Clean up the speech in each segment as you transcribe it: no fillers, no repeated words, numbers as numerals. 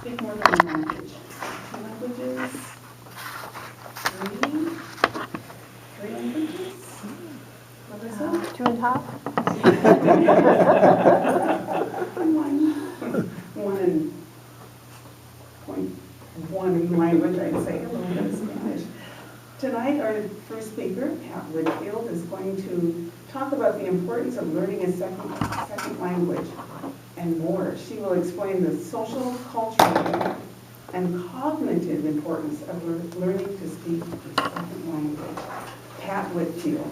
speak more than one language? 2 languages? 3? 3 languages? Melissa? 2.5? 1.1 language, I'd say, a little bit of Spanish. Tonight, our first speaker, Pat Whitfield, is going to talk about the importance of learning a second language and more. She will explain the social, cultural, and cognitive importance of learning to speak a second language. Pat Whitfield.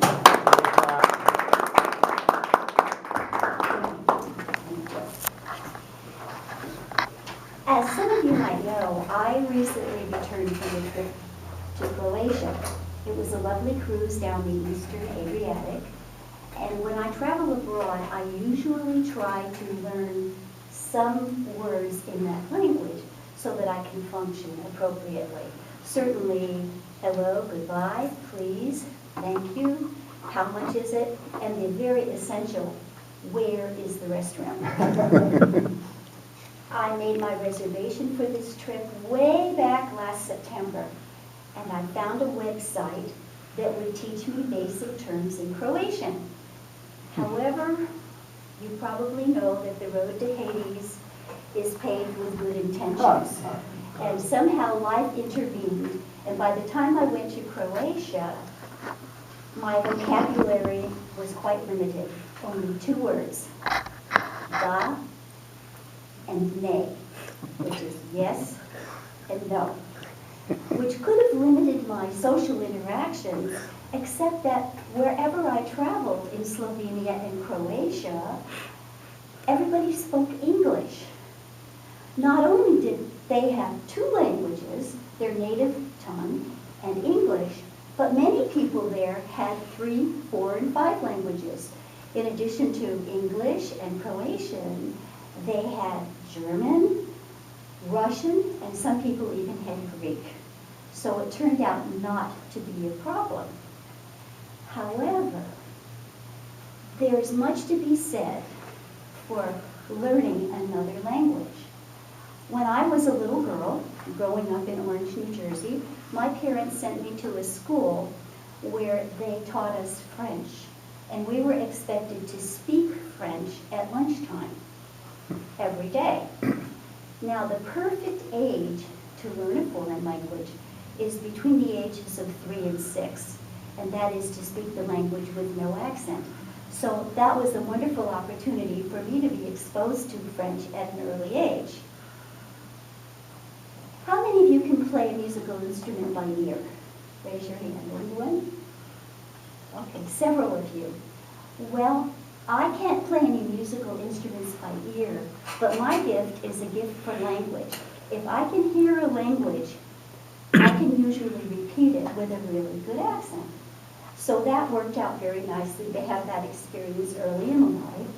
As some of you might know, I recently returned from a trip to Croatia. It was a lovely cruise down the Eastern Adriatic. And when I travel abroad, I usually try to learn some words in that language so that I can function appropriately. Certainly, hello, goodbye, please, thank you, how much is it, and the very essential, where is the restroom? I made my reservation for this trip way back last September, and I found a website that would teach me basic terms in Croatian. However, you probably know that the road to Hades is paved with good intentions. And somehow life intervened, and by the time I went to Croatia, my vocabulary was quite limited. Only 2 words, da and ne, which is yes and no, which could have limited my social interactions, except that wherever I traveled in Slovenia and Croatia, everybody spoke English. Not only did they have 2 languages, their native tongue and English, but many people there had 3, 4, and 5 languages. In addition to English and Croatian, they had German, Russian, and some people even had Greek. So it turned out not to be a problem. However, there's much to be said for learning another language. When I was a little girl, growing up in Orange, New Jersey, my parents sent me to a school where they taught us French, and we were expected to speak French at lunchtime every day. Now, the perfect age to learn a foreign language is between the ages of 3 and 6, and that is to speak the language with no accent. So that was a wonderful opportunity for me to be exposed to French at an early age. How many of you can play a musical instrument by ear? Raise your hand. Anyone? Okay, several of you. Well, I can't play any musical instruments by ear, but my gift is a gift for language. If I can hear a language, I can usually repeat it with a really good accent. So that worked out very nicely to have that experience early in life.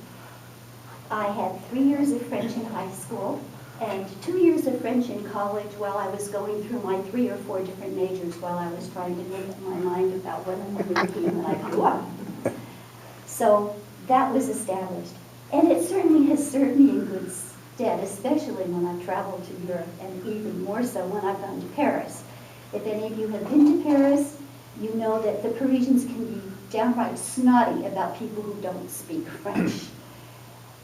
I had 3 years of French in high school and 2 years of French in college while I was going through my 3 or 4 different majors while I was trying to make up my mind about what I wanted to be when I grew up. So that was established. And it certainly has served me in good stead, especially when I've traveled to Europe, and even more so when I've gone to Paris. If any of you have been to Paris, you know that the Parisians can be downright snotty about people who don't speak French.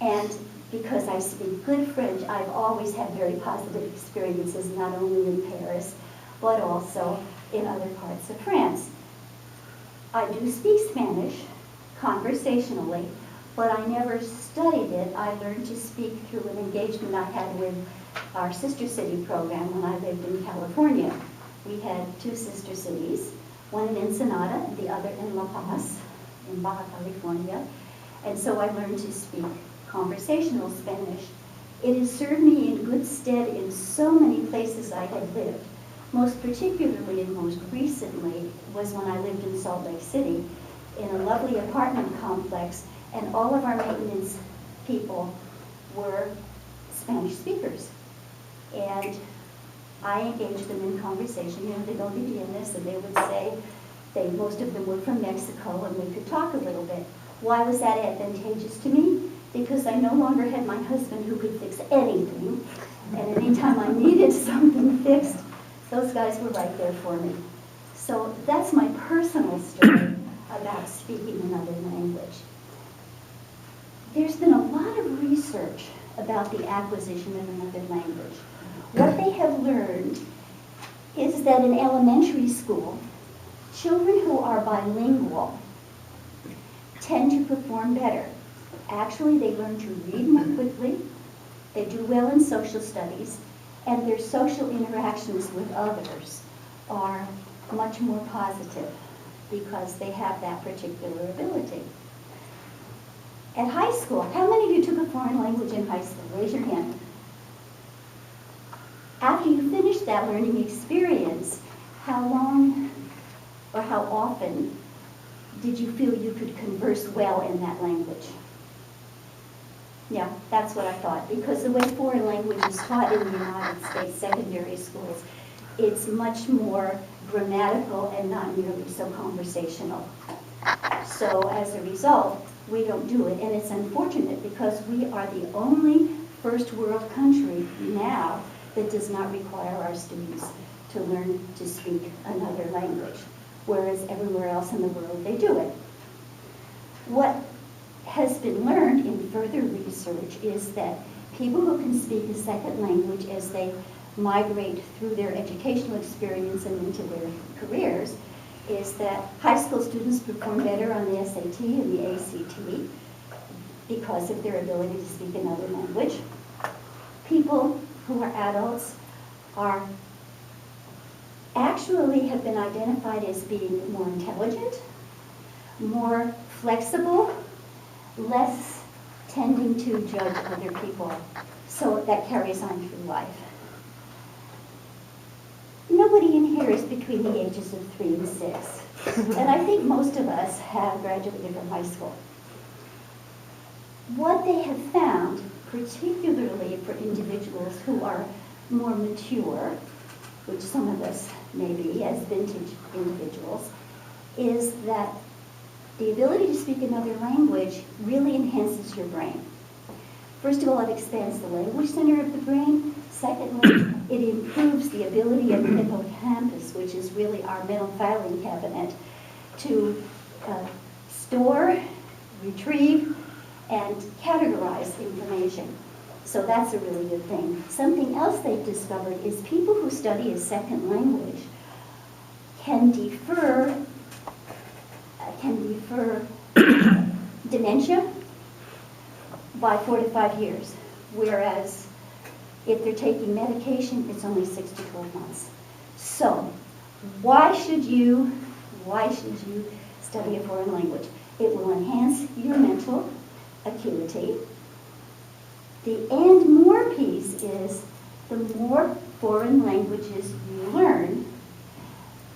And because I speak good French, I've always had very positive experiences, not only in Paris, but also in other parts of France. I do speak Spanish conversationally, but I never studied it. I learned to speak through an engagement I had with our Sister City program when I lived in California. We had 2 sister cities, one in Ensenada and the other in La Paz, in Baja California. And so I learned to speak conversational Spanish. It has served me in good stead in so many places I have lived. Most particularly and most recently was when I lived in Salt Lake City in a lovely apartment complex, and all of our maintenance people were Spanish speakers. And I engaged them in conversation. You know, they don't be in this, and they would say, most of them were from Mexico, and we could talk a little bit. Why was that advantageous to me? Because I no longer had my husband who could fix anything, And anytime I needed something fixed, those guys were right there for me. So that's my personal story about speaking another language. There's been a lot of research about the acquisition of another language. What they have learned is that in elementary school, children who are bilingual tend to perform better. Actually, they learn to read more quickly, they do well in social studies, and their social interactions with others are much more positive because they have that particular ability. At high school, how many of you took a foreign language in high school? Raise your hand. After you finished that learning experience, how long or how often did you feel you could converse well in that language? Yeah, that's what I thought, because the way foreign language is taught in the United States secondary schools, it's much more grammatical and not nearly so conversational. So as a result, we don't do it, and it's unfortunate because we are the only first world country now that does not require our students to learn to speak another language, whereas everywhere else in the world they do it. What has been learned in further research is that people who can speak a second language as they migrate through their educational experience and into their careers is that high school students perform better on the SAT and the ACT because of their ability to speak another language. People who are adults are actually have been identified as being more intelligent, more flexible, less tending to judge other people. So that carries on through life. Nobody in here is between the ages of 3 and 6. And I think most of us have graduated from high school. What they have found, particularly for individuals who are more mature, which some of us may be as vintage individuals, is that the ability to speak another language really enhances your brain. First of all, it expands the language center of the brain. Secondly, it improves the ability of the hippocampus, which is really our mental filing cabinet, to store, retrieve, and categorize information. So that's a really good thing. Something else they've discovered is people who study a second language can defer dementia by 4 to 5 years, whereas if they're taking medication, it's only 6 to 12 months. So why should you study a foreign language? It will enhance your mental acuity. The and more piece is the more foreign languages you learn,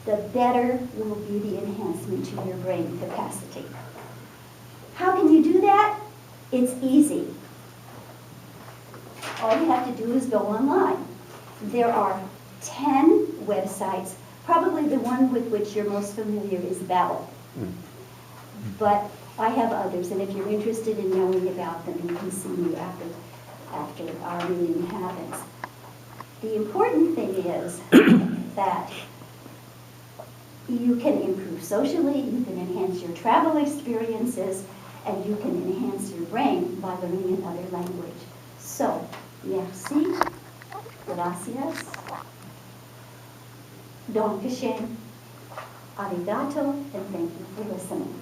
the better will be the enhancement to your brain capacity. How can you do that? It's easy. All you have to do is go online. There are 10 websites. Probably the one with which you're most familiar is Babbel. But I have others, and if you're interested in knowing about them, you can see me after our meeting happens. The important thing is that you can improve socially, you can enhance your travel experiences, and you can enhance your brain by learning another language. So, merci, gracias, danke schön, arigato, and thank you for listening.